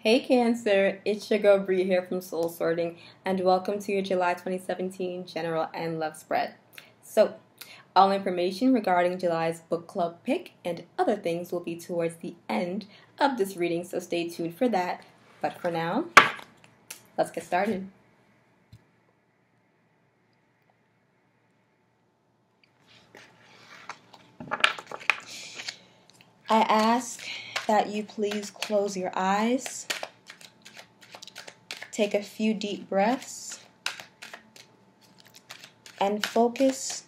Hey Cancer, it's your girl Bri here from SoulSorting, and welcome to your July 2017 General and Love Spread. So, all information regarding July's book club pick and other things will be towards the end of this reading, so stay tuned for that. But for now, let's get started. I ask that you please close your eyes. Take a few deep breaths and focus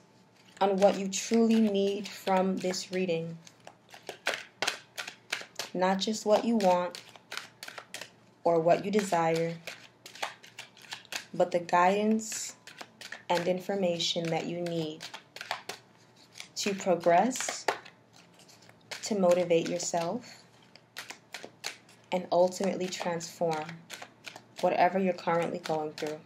on what you truly need from this reading. Not just what you want or what you desire, but the guidance and information that you need to progress, to motivate yourself, and ultimately transform whatever you're currently going through.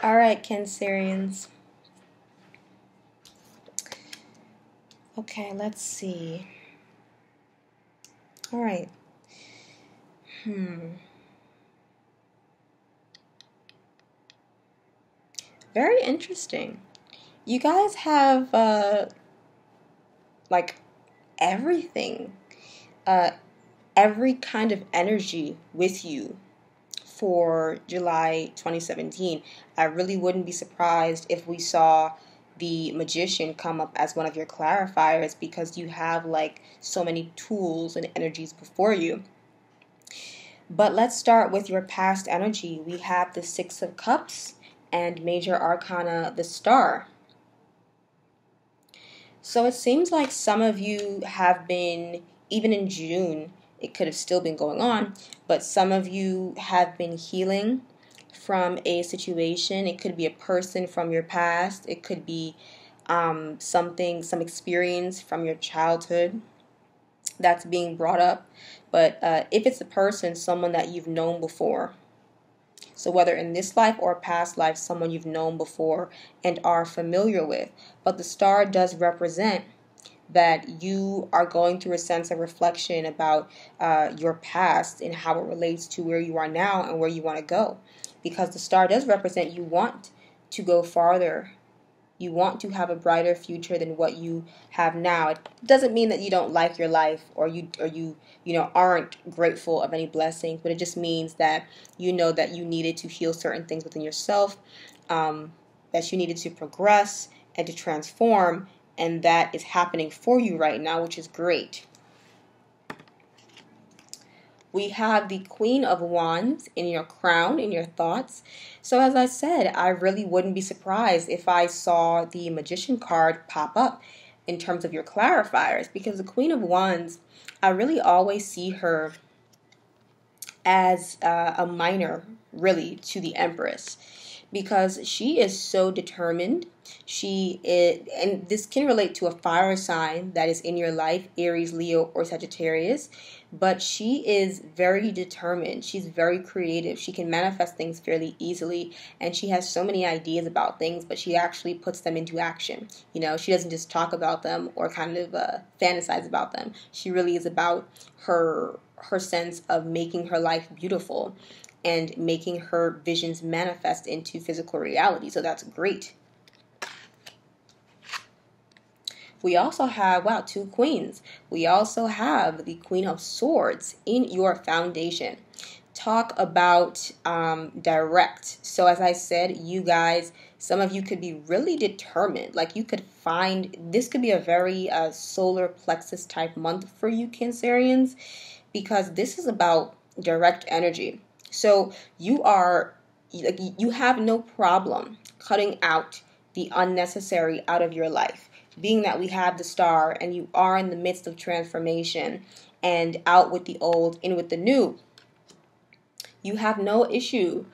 All right, Cancerians. Okay, let's see. All right. Very interesting. You guys have like everything, every kind of energy with you for July 2017. I really wouldn't be surprised if we saw the Magician come up as one of your clarifiers, because you have like so many tools and energies before you. But let's start with your past energy. We have the Six of Cups and Major Arcana, the Star. So it seems like some of you have been, even in June, it could have still been going on, but some of you have been healing from a situation. It could be a person from your past. It could be some experience from your childhood that's being brought up. But if it's a person, someone that you've known before. So whether in this life or past life, someone you've known before and are familiar with. But the star does represent that you are going through a sense of reflection about your past and how it relates to where you are now and where you want to go. Because the star does represent you want to go farther. You want to have a brighter future than what you have now. It doesn't mean that you don't like your life or you aren't grateful of any blessings, but it just means that you know that you needed to heal certain things within yourself, that you needed to progress and to transform, and that is happening for you right now, which is great. We have the Queen of Wands in your crown, in your thoughts. So as I said, I really wouldn't be surprised if I saw the Magician card pop up in terms of your clarifiers, because the Queen of Wands, I really always see her as a minor, really, to the Empress, because she is so determined. She is, and this can relate to a fire sign that is in your life, Aries, Leo, or Sagittarius, but she is very determined. She's very creative. She can manifest things fairly easily, and she has so many ideas about things, but she actually puts them into action. You know, she doesn't just talk about them or kind of fantasize about them. She really is about her sense of making her life beautiful and making her visions manifest into physical reality. So that's great. We also have, two queens. We also have the Queen of Swords in your foundation. Talk about direct. So as I said, you guys, some of you could be really determined. Like you could find, this could be a very solar plexus type month for you Cancerians, because this is about direct energy. So you have no problem cutting out the unnecessary out of your life. Being that we have the star and you are in the midst of transformation and out with the old, in with the new, you have no issue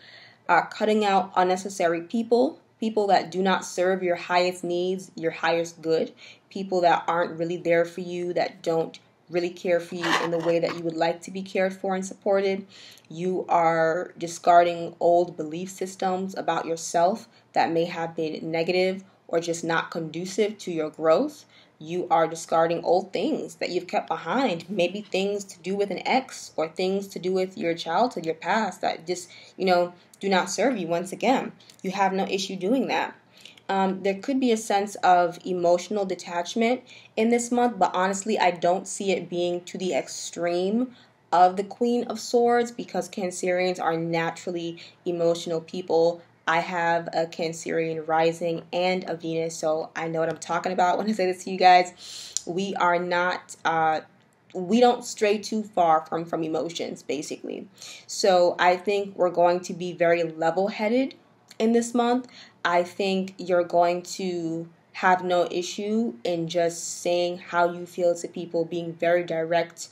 cutting out unnecessary people, people that do not serve your highest needs, your highest good, people that aren't really there for you, that don't really care for you in the way that you would like to be cared for and supported. You are discarding old belief systems about yourself that may have been negative or just not conducive to your growth. You are discarding old things that you've kept behind, maybe things to do with an ex or things to do with your childhood, your past, that just, do not serve you. Once again, you have no issue doing that. There could be a sense of emotional detachment in this month, but honestly, I don't see it being to the extreme of the Queen of Swords, because Cancerians are naturally emotional people. I have a Cancerian rising and a Venus, so I know what I'm talking about when I say this to you guys. We are not, we don't stray too far from emotions, basically. So I think we're going to be very level-headed in this month. I think you're going to have no issue in just saying how you feel to people, being very direct,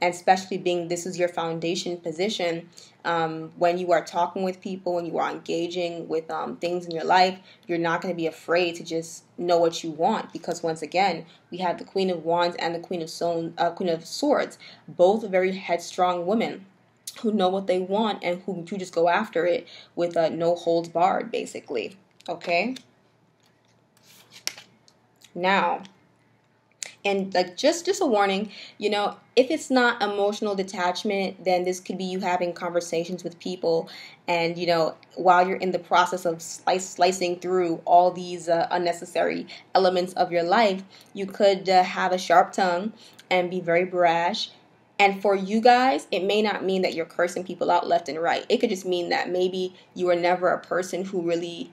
and especially being this is your foundation position. When you are talking with people, when you are engaging with things in your life, you're not going to be afraid to just know what you want, because once again, we have the Queen of Wands and the Queen of Swords, both very headstrong women who know what they want and who just go after it with no holds barred, basically. Okay? Now, and like just a warning, if it's not emotional detachment, then this could be you having conversations with people, and while you're in the process of slicing through all these unnecessary elements of your life, you could have a sharp tongue and be very brash. And for you guys, it may not mean that you're cursing people out left and right. It could just mean that maybe you were never a person who really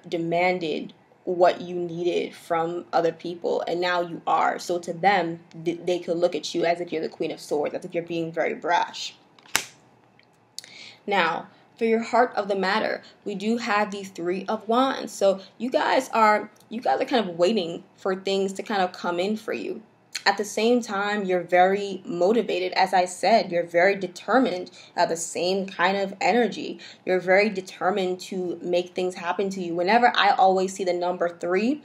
demanded what you needed from other people, and now you are. So to them, they could look at you as if you're the Queen of Swords, as if you're being very brash. Now, for your heart of the matter, we do have the Three of Wands. So you guys are kind of waiting for things to kind of come in for you. At the same time, you're very motivated. As I said, you're very determined. The same kind of energy. You're very determined to make things happen to you. Whenever I always see the number 3,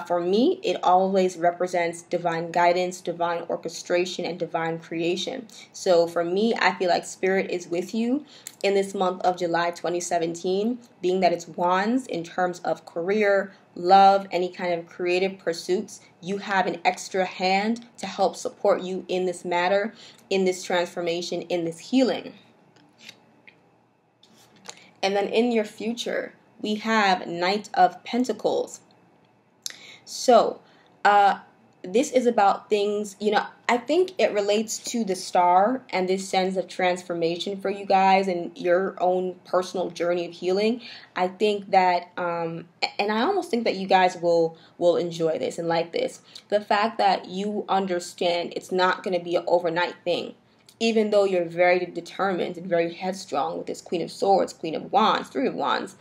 for me, it always represents divine guidance, divine orchestration, and divine creation. So for me, I feel like Spirit is with you in this month of July 2017, being that it's Wands in terms of career, love, any kind of creative pursuits. You have an extra hand to help support you in this matter, in this transformation, in this healing. And then in your future, we have Knight of Pentacles. So, this is about things, I think it relates to the star and this sense of transformation for you guys and your own personal journey of healing. I think that, and I almost think that you guys will enjoy this and like this. The fact that you understand it's not going to be an overnight thing. Even though you're very determined and very headstrong with this Queen of Swords, Queen of Wands, Three of Wands,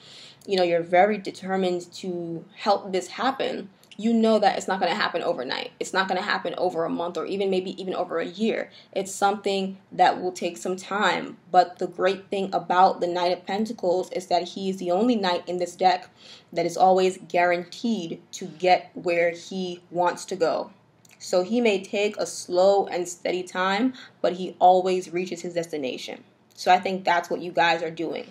you're very determined to help this happen. You know that it's not going to happen overnight. It's not going to happen over a month or maybe even over a year. It's something that will take some time. But the great thing about the Knight of Pentacles is that he is the only knight in this deck that is always guaranteed to get where he wants to go. So he may take a slow and steady time, but he always reaches his destination. So I think that's what you guys are doing.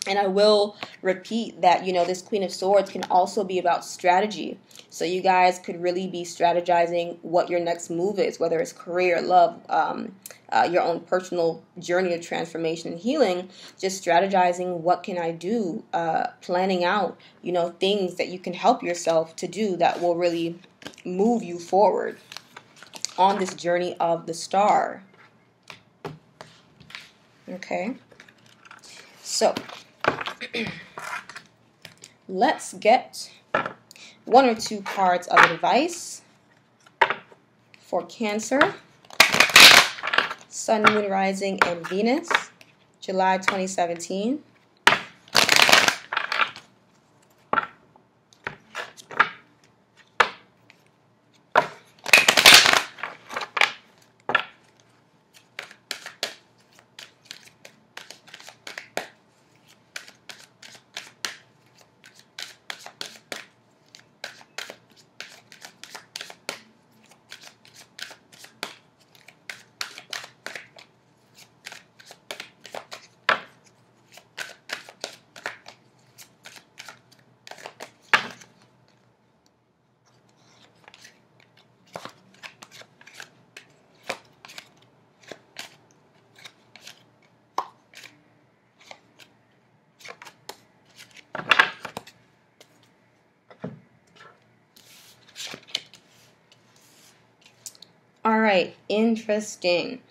And I will repeat that, this Queen of Swords can also be about strategy. So you guys could really be strategizing what your next move is, whether it's career, love, your own personal journey of transformation and healing. Just strategizing, what can I do? Planning out, things that you can help yourself to do that will really move you forward on this journey of the star. Okay. So, let's get one or two cards of advice for Cancer, Sun, Moon, Rising, and Venus, July 2017. right, interesting.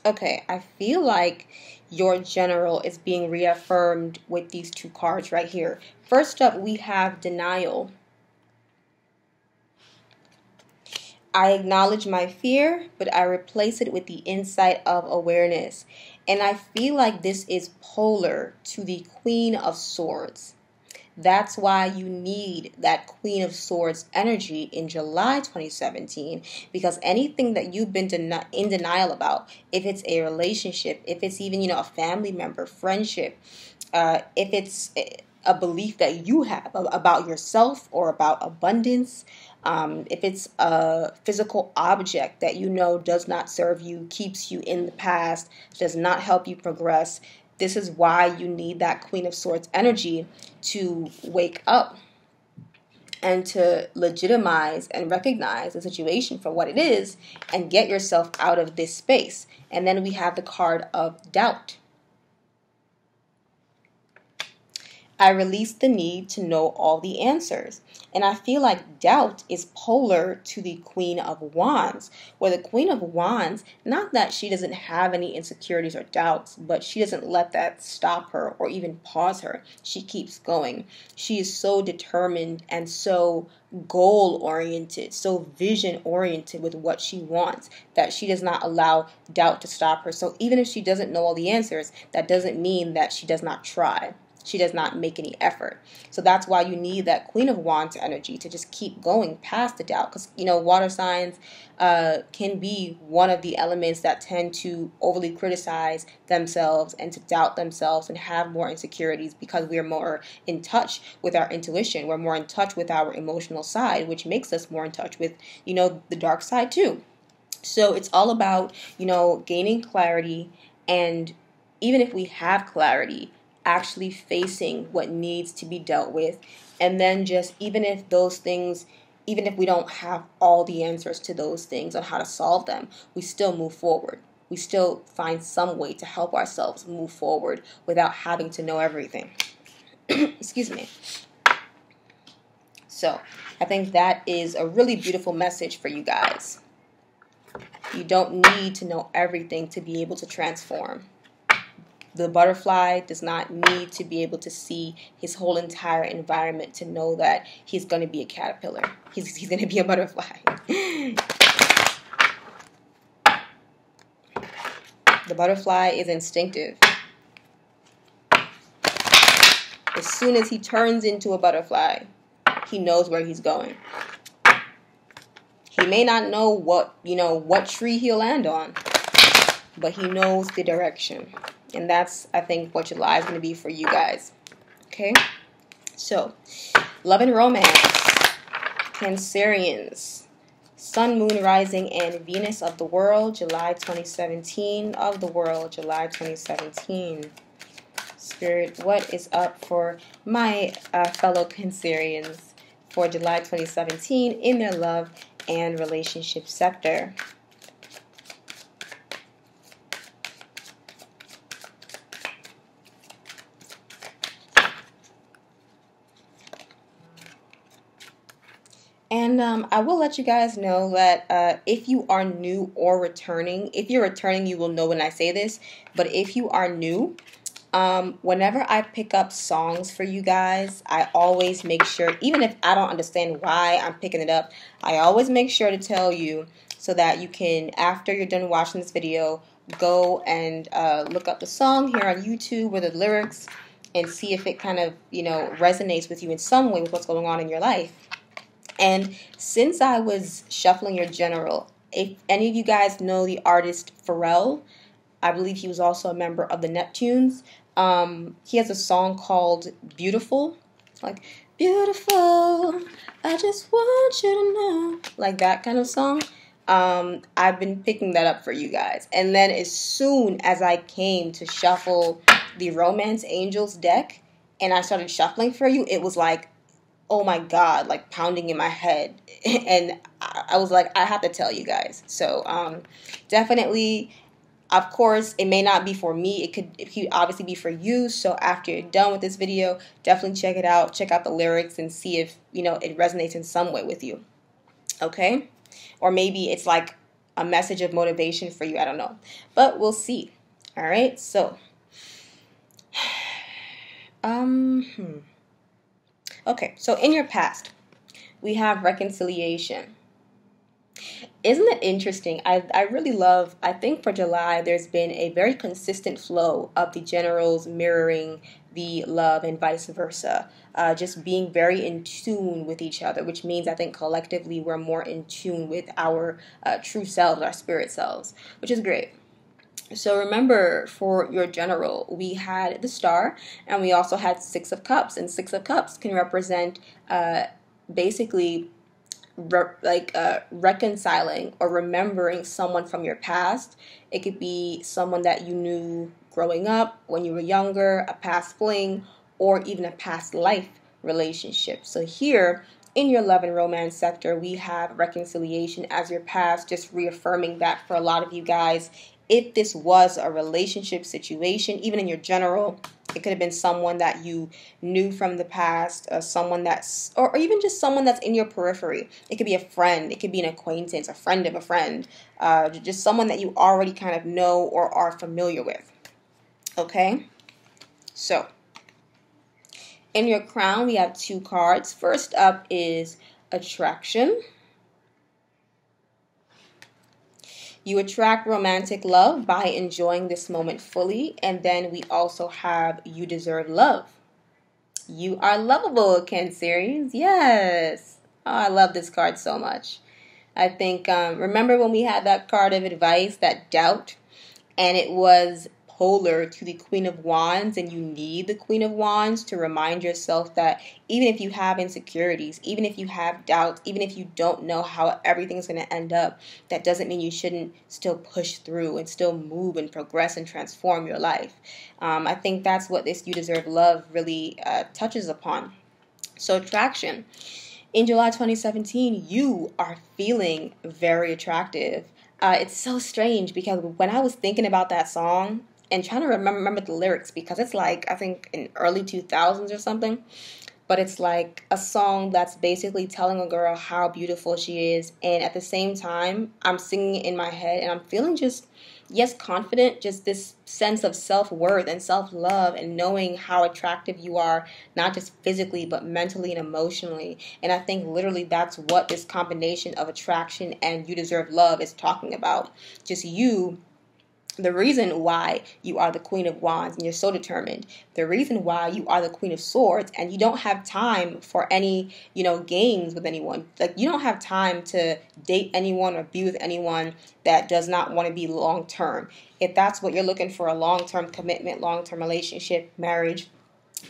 Okay, I feel like your general is being reaffirmed with these two cards right here. First up, we have denial. I acknowledge my fear, but I replace it with the insight of awareness. And I feel like this is polar to the Queen of Swords. That's why you need that Queen of Swords energy in July 2017, because anything that you've been in denial about, if it's a relationship, if it's even, a family member, friendship, if it's a belief that you have about yourself or about abundance, if it's a physical object that does not serve you, keeps you in the past, does not help you progress, this is why you need that Queen of Swords energy to wake up and to legitimize and recognize the situation for what it is and get yourself out of this space. And then we have the card of doubt. I release the need to know all the answers. And I feel like doubt is polar to the Queen of Wands, where the Queen of Wands, not that she doesn't have any insecurities or doubts, but she doesn't let that stop her or even pause her. She keeps going. She is so determined and so goal-oriented, so vision-oriented with what she wants, that she does not allow doubt to stop her. So even if she doesn't know all the answers, that doesn't mean that she does not try. She does not make any effort. So that's why you need that Queen of Wands energy to just keep going past the doubt. Because, water signs can be one of the elements that tend to overly criticize themselves and to doubt themselves and have more insecurities, because we're more in touch with our intuition. We're more in touch with our emotional side, which makes us more in touch with, the dark side too. So it's all about, gaining clarity, and even if we have clarity, actually facing what needs to be dealt with. And then just even if we don't have all the answers to those things on how to solve them, we still move forward. We still find some way to help ourselves move forward without having to know everything. Excuse me. So I think that is a really beautiful message for you guys. You don't need to know everything to be able to transform. The butterfly does not need to be able to see his whole entire environment to know that he's going to be a caterpillar. He's going to be a butterfly. The butterfly is instinctive. As soon as he turns into a butterfly, he knows where he's going. He may not know what tree he'll land on, but he knows the direction. And that's, I think, what July is going to be for you guys. Okay? So, love and romance. Cancerians. Sun, Moon, Rising, and Venus of the world. July 2017 of the world. July 2017. Spirit, what is up for my fellow Cancerians for July 2017 in their love and relationship sector? And I will let you guys know that if you are new or returning, if you're returning, you will know when I say this. But if you are new, whenever I pick up songs for you guys, I always make sure, even if I don't understand why I'm picking it up, I always make sure to tell you so that you can, after you're done watching this video, go and look up the song here on YouTube with the lyrics and see if it kind of, resonates with you in some way with what's going on in your life. And since I was shuffling your general, if any of you guys know the artist Pharrell, I believe he was also a member of the Neptunes. He has a song called Beautiful. Like, beautiful, I just want you to know. Like that kind of song. I've been picking that up for you guys. And then as soon as I came to shuffle the Romance Angels deck and I started shuffling for you, it was like, oh my God, like pounding in my head. And I was like, I have to tell you guys. So definitely, of course, it may not be for me. It could obviously be for you. So after you're done with this video, definitely check it out. Check out the lyrics and see if, it resonates in some way with you. Okay? Or maybe it's like a message of motivation for you. I don't know. But we'll see. All right. So, okay. So in your past, we have reconciliation. Isn't it interesting? I really love, I think for July, there's been a very consistent flow of the generals mirroring the love and vice versa. Just being very in tune with each other, which means I think collectively we're more in tune with our true selves, our spirit selves, which is great. So remember, for your general, we had the star, and we also had Six of Cups, and Six of Cups can represent basically reconciling or remembering someone from your past. It could be someone that you knew growing up when you were younger, a past fling, or even a past life relationship. So here in your love and romance sector, we have reconciliation as your past, just reaffirming that for a lot of you guys. If this was a relationship situation, even in your general, it could have been someone that you knew from the past, someone that's, or even just someone that's in your periphery. It could be a friend, it could be an acquaintance, a friend of a friend, just someone that you already kind of know or are familiar with. Okay? So, in your crown, we have 2 cards. First up is attraction. You attract romantic love by enjoying this moment fully. And then we also have you deserve love. You are lovable, Cancerians. Yes. Oh, I love this card so much. I think, remember when we had that card of advice, that doubt, and it was polar to the Queen of Wands, and you need the Queen of Wands to remind yourself that even if you have insecurities, even if you have doubts, even if you don't know how everything's going to end up, that doesn't mean you shouldn't still push through and still move and progress and transform your life. I think that's what this You Deserve Love really touches upon. So attraction. In July 2017, you are feeling very attractive. It's so strange because when I was thinking about that song, and trying to remember the lyrics, because it's like, I think in early 2000s or something, but it's like a song that's basically telling a girl how beautiful she is, and at the same time, I'm singing it in my head, and I'm feeling just, yes, confident, just this sense of self-worth and self-love, and knowing how attractive you are, not just physically, but mentally and emotionally. And I think literally that's what this combination of attraction and You Deserve Love is talking about. Just you. The reason why you are the Queen of Wands and you're so determined, the reason why you are the Queen of Swords and you don't have time for any, games with anyone. Like, you don't have time to date anyone or be with anyone that does not want to be long-term. If that's what you're looking for, a long-term commitment, long-term relationship, marriage,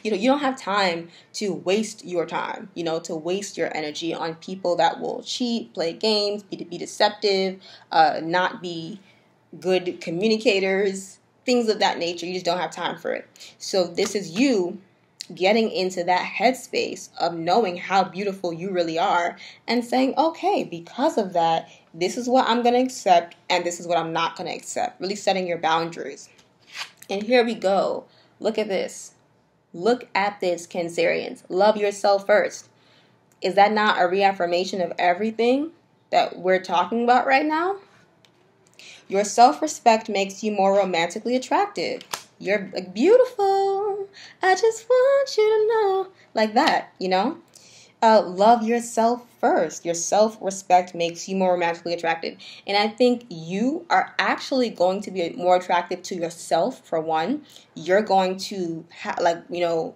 you don't have time to waste your time, to waste your energy on people that will cheat, play games, be deceptive, not be good communicators, things of that nature. You just don't have time for it. So this is you getting into that headspace of knowing how beautiful you really are and saying, okay, because of that, this is what I'm going to accept and this is what I'm not going to accept. Really setting your boundaries. And here we go. Look at this. Look at this, Cancerians. Love yourself first. Is that not a reaffirmation of everything that we're talking about right now? Your self-respect makes you more romantically attractive. You're beautiful. I just want you to know. Like that, Love yourself first. Your self-respect makes you more romantically attractive. And I think you are actually going to be more attractive to yourself, for one. You're going to,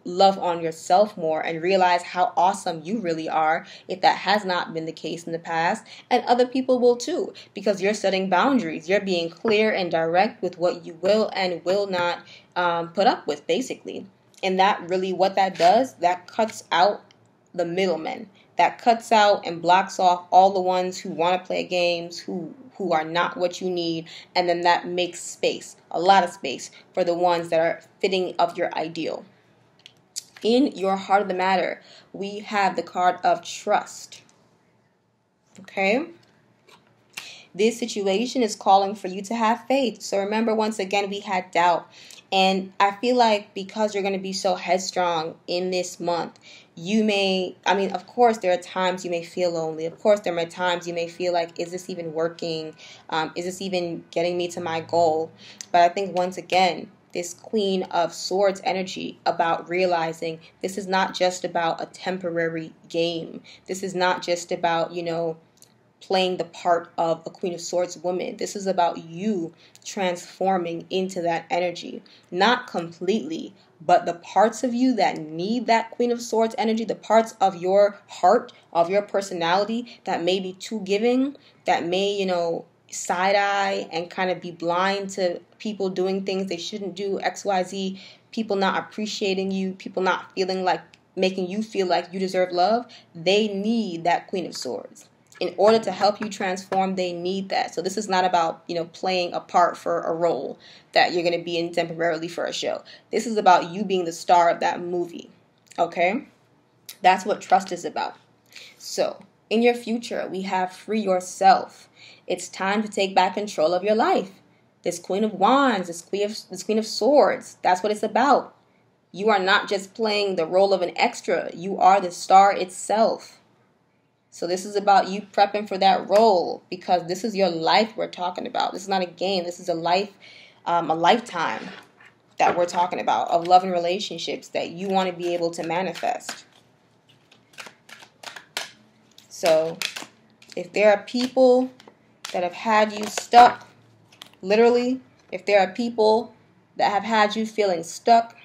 love on yourself more and realize how awesome you really are, if that has not been the case in the past. And other people will too, because you're setting boundaries. You're being clear and direct with what you will and will not put up with, basically. And that really, what that does, that cuts out the middlemen. That cuts out and blocks off all the ones who want to play games, who are not what you need, and then that makes space, a lot of space, for the ones that are fitting of your ideal. In your heart of the matter, we have the card of trust. Okay? This situation is calling for you to have faith. So remember, once again, we had doubt. And I feel like because you're going to be so headstrong in this month, you may, I mean, of course, there are times you may feel lonely. Of course, there are times you may feel like, is this even working? Is this even getting me to my goal? But I think once again, this Queen of Swords energy about realizing this is not just about a temporary game. This is not just about, playing the part of a Queen of Swords woman. This is about you transforming into that energy. Not completely, but the parts of you that need that Queen of Swords energy, the parts of your heart, of your personality that may be too giving, that may, side-eye and kind of be blind to people doing things they shouldn't do, XYZ, people not appreciating you, people not feeling like, making you feel like you deserve love. They need that Queen of Swords. In order to help you transform, they need that. So this is not about, playing a part for a role that you're going to be in temporarily for a show. This is about you being the star of that movie. Okay? That's what trust is about. So, in your future, we have free yourself. It's time to take back control of your life. This Queen of Wands, this Queen of Swords, that's what it's about. You are not just playing the role of an extra. You are the star itself. So this is about you prepping for that role, because this is your life we're talking about. This is not a game. This is a lifetime that we're talking about of love and relationships that you want to be able to manifest. So if there are people that have had you stuck, literally, if there are people that have had you feeling stuck,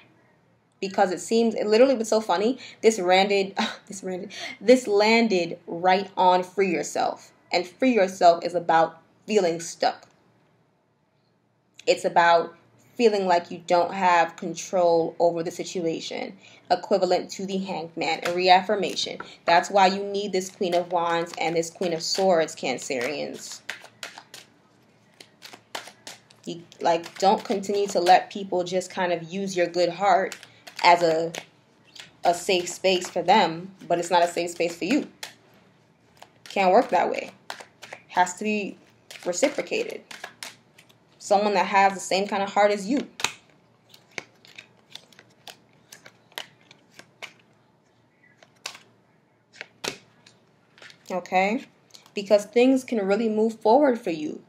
because it literally was so funny. This landed right on free yourself. And free yourself is about feeling stuck. It's about feeling like you don't have control over the situation. Equivalent to the Hanged Man, a reaffirmation. That's why you need this Queen of Wands and this Queen of Swords, Cancerians. Don't continue to let people just kind of use your good heart as a safe space for them, but it's not a safe space for you. Can't work that way. Has to be reciprocated. Someone that has the same kind of heart as you. Okay? Because things can really move forward for you.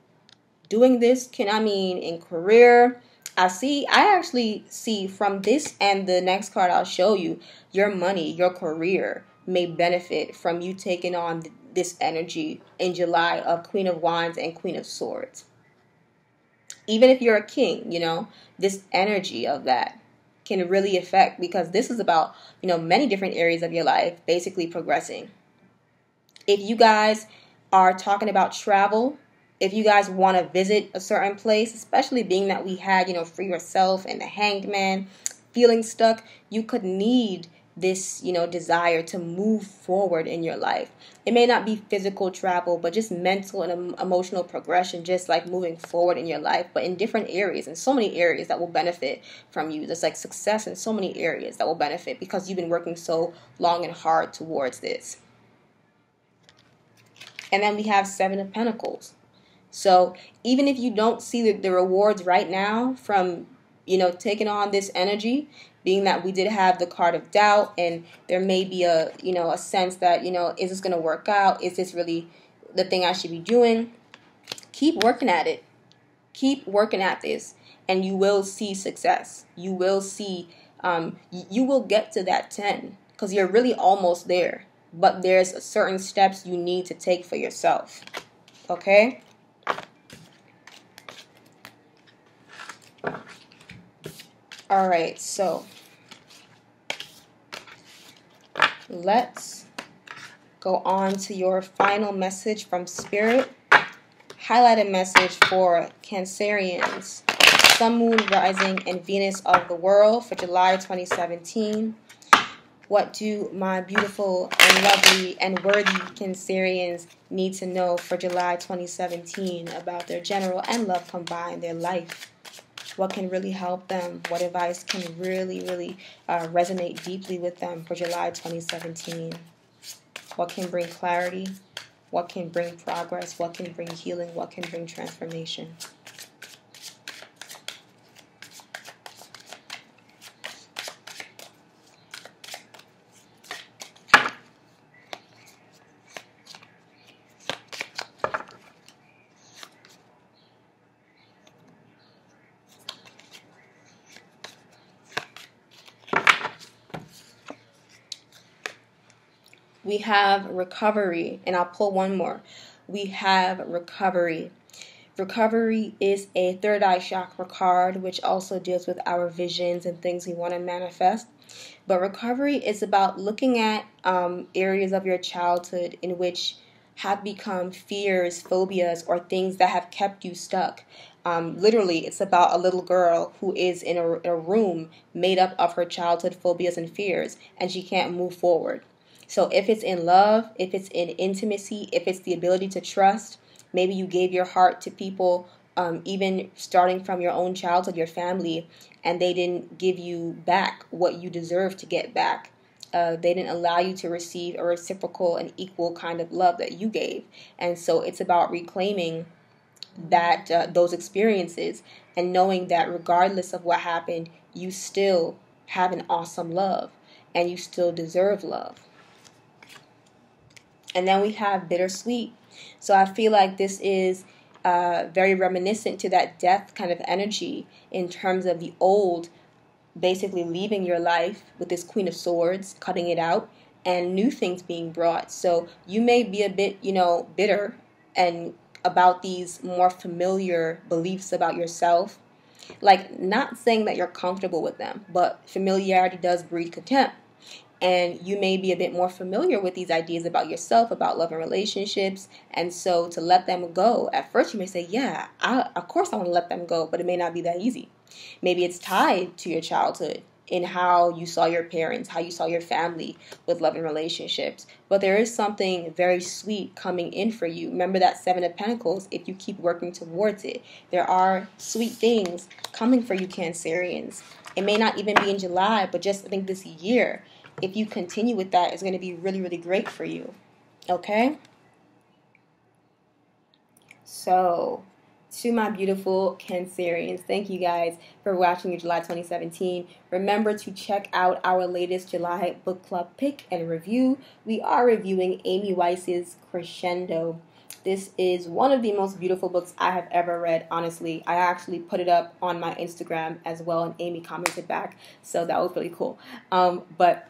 Doing this in career, I actually see from this and the next card I'll show you, your money, your career may benefit from you taking on this energy in July of Queen of Wands and Queen of Swords. Even if you're a king, this energy of that can really affect, because this is about, many different areas of your life basically progressing. If you guys are talking about travel, if you guys want to visit a certain place, especially being that we had, free yourself and the Hanged Man, feeling stuck, you could need this, desire to move forward in your life. It may not be physical travel, but just mental and emotional progression, just like moving forward in your life, but in different areas, in so many areas that will benefit from you. There's success in so many areas that will benefit because you've been working so long and hard towards this. And then we have Seven of Pentacles. So even if you don't see the rewards right now from, taking on this energy, being that we did have the card of doubt, and there may be a sense that, is this going to work out? Is this really the thing I should be doing? Keep working at it. Keep working at this, and you will see success. You will see, you will get to that 10 because you're really almost there. But there's certain steps you need to take for yourself. Okay? All right, so let's go on to your final message from Spirit. Highlighted message for Cancerians, Sun, Moon, Rising, and Venus of the world for July 2017. What do my beautiful and lovely and worthy Cancerians need to know for July 2017 about their general and love combined, their life? What can really help them? What advice can really resonate deeply with them for July 2017? What can bring clarity? What can bring progress? What can bring healing? What can bring transformation? We have recovery, and I'll pull one more. We have recovery. Recovery is a third eye chakra card, which also deals with our visions and things we want to manifest. But recovery is about looking at areas of your childhood in which have become fears, phobias, or things that have kept you stuck. Literally, it's about a little girl who is in a room made up of her childhood phobias and fears, and she can't move forward. So if it's in love, if it's in intimacy, if it's the ability to trust, maybe you gave your heart to people, even starting from your own childhood, your family, and they didn't give you back what you deserve to get back. They didn't allow you to receive a reciprocal and equal kind of love that you gave. And so it's about reclaiming that those experiences and knowing that regardless of what happened, you still have an awesome love and you still deserve love. And then we have bittersweet. So I feel like this is very reminiscent to that death kind of energy in terms of the old basically leaving your life with this Queen of Swords, cutting it out, and new things being brought. So you may be a bit, bitter and about these more familiar beliefs about yourself. Like, not saying that you're comfortable with them, but familiarity does breed contempt. And you may be a bit more familiar with these ideas about yourself, about love and relationships. And so to let them go, at first you may say, yeah, of course I want to let them go, but it may not be that easy. Maybe it's tied to your childhood in how you saw your parents, how you saw your family with love and relationships. But there is something very sweet coming in for you. Remember that Seven of Pentacles, if you keep working towards it. There are sweet things coming for you, Cancerians. It may not even be in July, but just I think this year, if you continue with that, it's going to be really, really great for you. Okay? So, to my beautiful Cancerians, thank you guys for watching your July 2017. Remember to check out our latest July book club pick and review. We are reviewing Amy Weiss's Crescendo. This is one of the most beautiful books I have ever read, honestly. I actually put it up on my Instagram as well, and Amy commented back, so that was really cool. But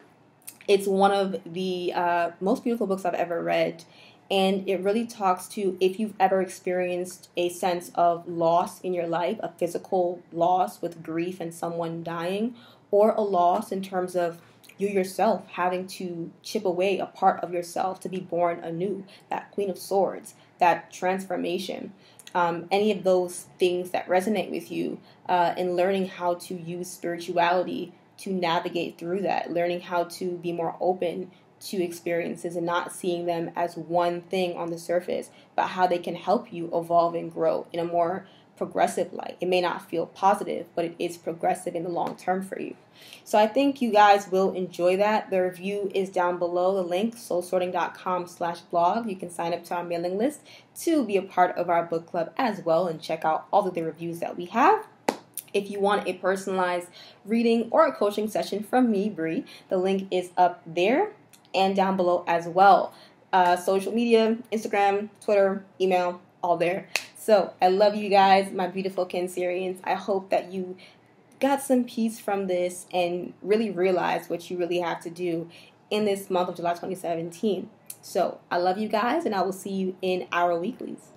it's one of the most beautiful books I've ever read, and it really talks to if you've ever experienced a sense of loss in your life, a physical loss with grief and someone dying, or a loss in terms of you yourself having to chip away a part of yourself to be born anew, that Queen of Swords, that transformation. Any of those things that resonate with you, and learning how to use spirituality to navigate through that, learning how to be more open to experiences and not seeing them as one thing on the surface, but how they can help you evolve and grow in a more progressive light. It may not feel positive, but it is progressive in the long term for you. So I think you guys will enjoy that. The review is down below, the link, soulsorting.com/blog. You can sign up to our mailing list to be a part of our book club as well and check out all of the reviews that we have. If you want a personalized reading or a coaching session from me, Bree, the link is up there and down below as well. Social media, Instagram, Twitter, email, all there. So I love you guys, my beautiful Cancerians. I hope that you got some peace from this and really realize what you really have to do in this month of July 2017. So I love you guys, and I will see you in our weeklies.